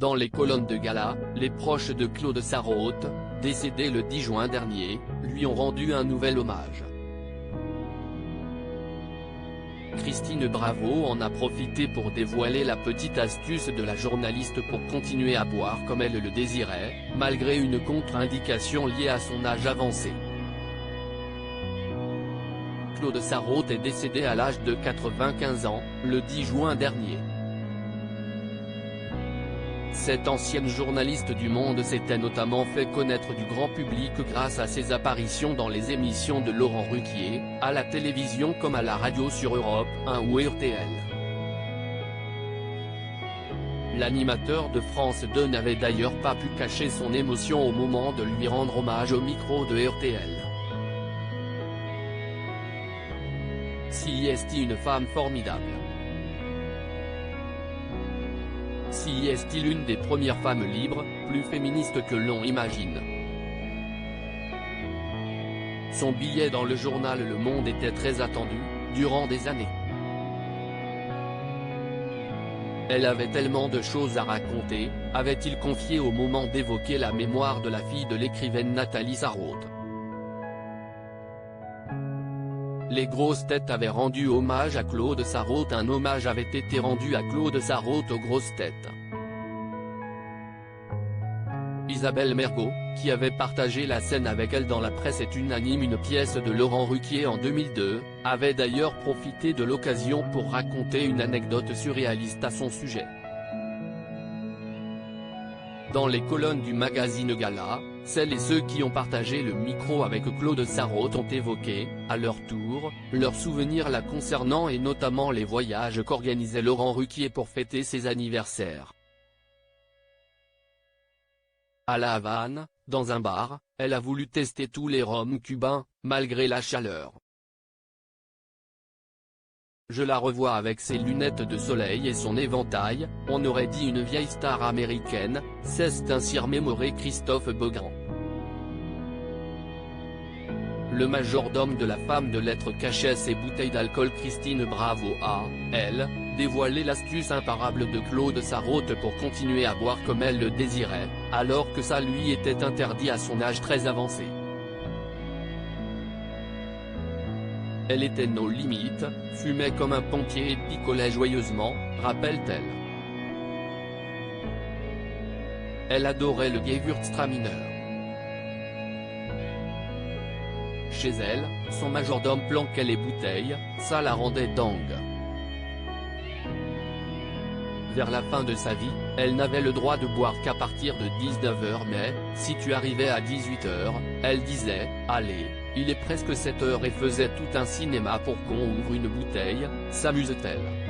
Dans les colonnes de gala, les proches de Claude Sarraute, décédé le 10 juin dernier, lui ont rendu un nouvel hommage. Christine Bravo en a profité pour dévoiler la petite astuce de la journaliste pour continuer à boire comme elle le désirait, malgré une contre-indication liée à son âge avancé. Claude Sarraute est décédé à l'âge de 95 ans, le 10 juin dernier. Cette ancienne journaliste du Monde s'était notamment fait connaître du grand public grâce à ses apparitions dans les émissions de Laurent Ruquier, à la télévision comme à la radio sur Europe 1 ou RTL. L'animateur de France 2 n'avait d'ailleurs pas pu cacher son émotion au moment de lui rendre hommage au micro de RTL. Si est-il une femme formidable? Si est-il une des premières femmes libres, plus féministes que l'on imagine? Son billet dans le journal Le Monde était très attendu, durant des années. Elle avait tellement de choses à raconter, avait-il confié au moment d'évoquer la mémoire de la fille de l'écrivaine Nathalie Sarraute. Les grosses têtes avaient rendu hommage à Claude Sarraute. Un hommage avait été rendu à Claude Sarraute aux grosses têtes. Isabelle Mergo, qui avait partagé la scène avec elle dans La Presse est unanime, une pièce de Laurent Ruquier en 2002, avait d'ailleurs profité de l'occasion pour raconter une anecdote surréaliste à son sujet. Dans les colonnes du magazine Gala, celles et ceux qui ont partagé le micro avec Claude Sarraute ont évoqué, à leur tour, leurs souvenirs la concernant et notamment les voyages qu'organisait Laurent Ruquier pour fêter ses anniversaires. À La Havane, dans un bar, elle a voulu tester tous les rhums cubains, malgré la chaleur. Je la revois avec ses lunettes de soleil et son éventail, on aurait dit une vieille star américaine, s'est ainsi remémoré Christophe Beaugrand. Le majordome de la femme de lettres cachait ses bouteilles d'alcool. Christine Bravo a, elle, dévoilé l'astuce imparable de Claude Sarraute pour continuer à boire comme elle le désirait, alors que ça lui était interdit à son âge très avancé. Elle était nos limites, fumait comme un pompier et picolait joyeusement, rappelle-t-elle. Elle adorait le Gewürztraminer. Chez elle, son majordome planquait les bouteilles, ça la rendait dingue. Vers la fin de sa vie, elle n'avait le droit de boire qu'à partir de 19h, mais, si tu arrivais à 18h, elle disait « Allez, il est presque 7h » et faisait tout un cinéma pour qu'on ouvre une bouteille, s'amuse-t-elle.